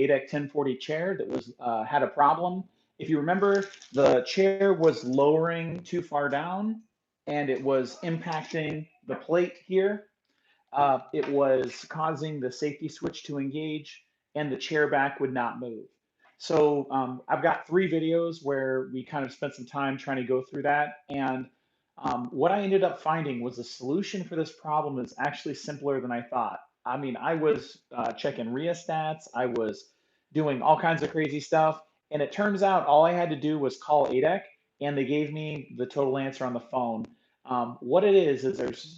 ADEC 1040 chair that was had a problem. If you remember, the chair was lowering too far down and it was impacting the plate here. It was causing the safety switch to engage and the chair back would not move. So I've got 3 videos where we kind of spent some time trying to go through that. And what I ended up finding was the solution for this problem is actually simpler than I thought. I mean, I was checking rheostats, I was doing all kinds of crazy stuff. And it turns out all I had to do was call ADEC and they gave me the total answer on the phone. What it is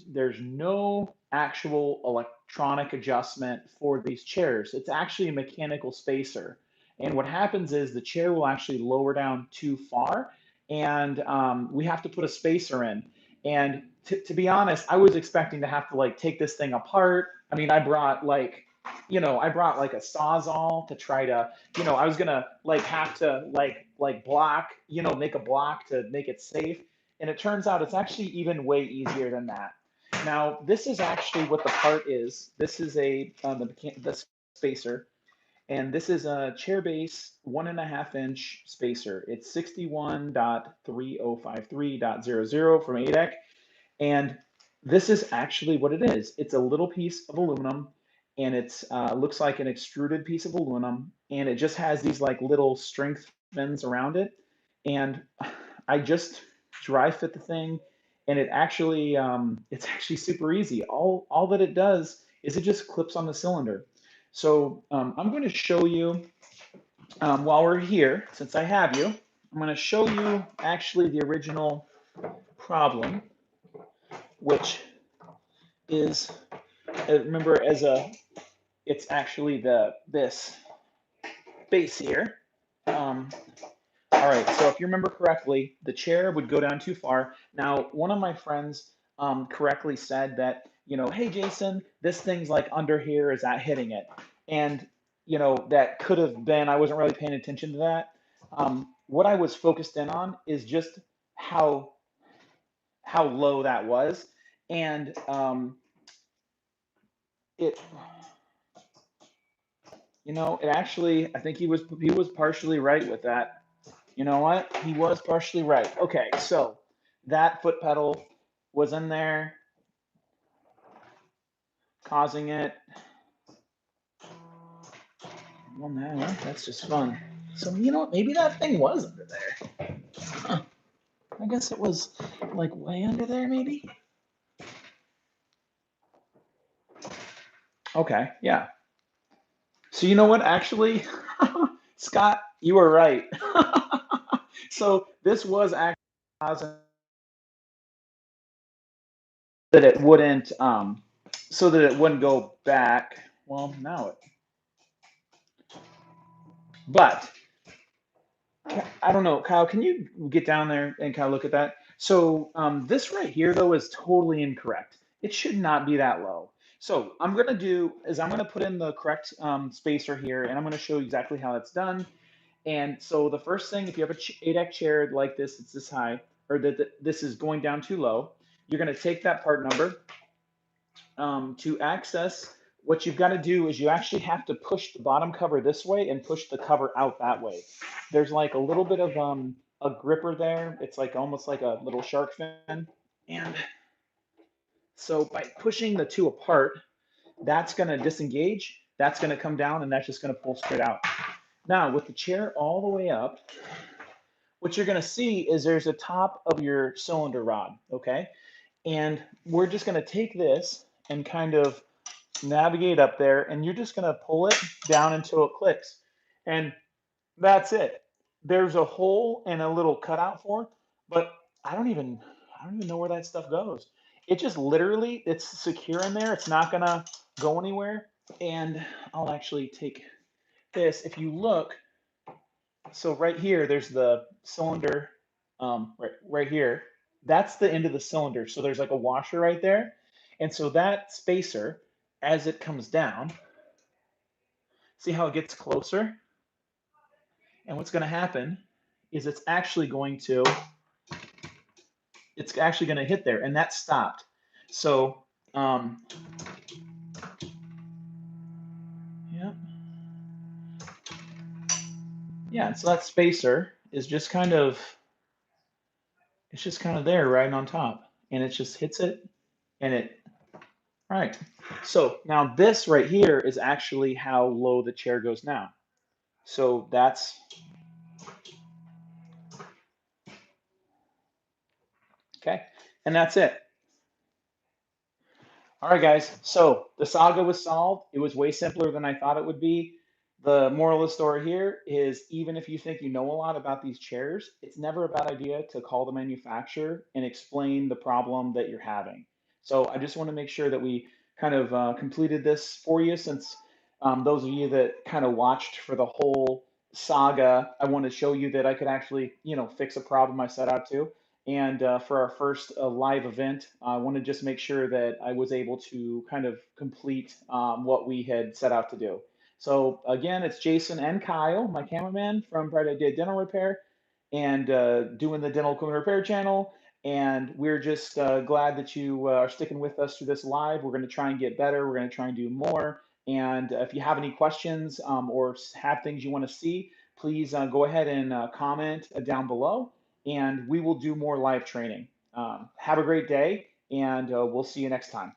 there's no actual electronic adjustment for these chairs. It's actually a mechanical spacer. And what happens is the chair will actually lower down too far, and we have to put a spacer in. And to be honest, I was expecting to have to like take this thing apart. I mean, I brought like, I brought like a sawzall to try to, I was gonna like have to like block, make a block to make it safe. And it turns out it's actually even way easier than that. Now, this is actually what the part is. This is the spacer, and this is a chair base 1.5 inch spacer. It's 61.3053.00 from ADEC. And this is actually what it is. It's a little piece of aluminum and it's looks like an extruded piece of aluminum and it just has these like little strength fins around it. And I just dry fit the thing and it's actually super easy. All that it does is it just clips on the cylinder. So I'm going to show you while we're here, since I have you, I'm going to show you actually the original problem, which is remember it's actually this base here. All right, so if you remember correctly, the chair would go down too far. Now, one of my friends correctly said that, hey Jason, this thing's like under here, is that hitting it? And that could have been, I wasn't really paying attention to that. What I was focused in on is just how low that was. And it it actually, I think he was partially right with that. You know what? He was partially right. Okay, so that foot pedal was in there causing it. Well, now that's just fun. So you know what? Maybe that thing was under there. Huh. I guess it was like way under there, maybe. Okay, yeah. So you know what? Actually, Scott, you were right. So this was actually causing that it wouldn't, so that it wouldn't go back. Well, now it, but I don't know, Kyle, can you get down there and kind of look at that? So this right here, though, is totally incorrect. It should not be that low. So I'm going to do is I'm going to put in the correct spacer here, and I'm going to show you exactly how it's done. And so the first thing, if you have a 8X chair like this, it's this high, or that this is going down too low, you're going to take that part number. To access, what you've got to do is you actually have to push the bottom cover this way and push the cover out that way. There's like a little bit of a gripper there. It's like almost like a little shark fin. And so by pushing the two apart, that's going to disengage, that's going to come down, and that's just going to pull straight out. Now, with the chair all the way up, what you're going to see is there's a top of your cylinder rod, okay? And we're just going to take this and kind of navigate up there, and you're just going to pull it down until it clicks. And that's it. There's a hole and a little cutout for it, but I don't even know where that stuff goes. It just literally, it's secure in there. It's not going to go anywhere. And I'll actually take this. If you look, so right here, there's the cylinder, right here. That's the end of the cylinder. So there's like a washer right there. And so that spacer, as it comes down, see how it gets closer? And what's going to happen is it's actually going to hit there, and that stopped. So, yeah. Yeah, so that spacer is just kind of, it's just kind of there right on top, and it just hits it, and it, all right. So now this right here is actually how low the chair goes now. So that's, okay, and that's it. All right, guys. So the saga was solved. It was way simpler than I thought it would be. The moral of the story here is even if you think you know a lot about these chairs, it's never a bad idea to call the manufacturer and explain the problem that you're having. So I just want to make sure that we kind of completed this for you since those of you that kind of watched for the whole saga, I want to show you that I could actually, fix a problem I set out to. And for our first live event, I want to just make sure that I was able to kind of complete what we had set out to do. So again, it's Jason and Kyle, my cameraman from Bright Idea Dental Repair, and doing the dental equipment repair channel. And we're just glad that you are sticking with us through this live. We're going to try and get better. We're going to try and do more. And if you have any questions or have things you want to see, please go ahead and comment down below and we will do more live training. Have a great day, and we'll see you next time.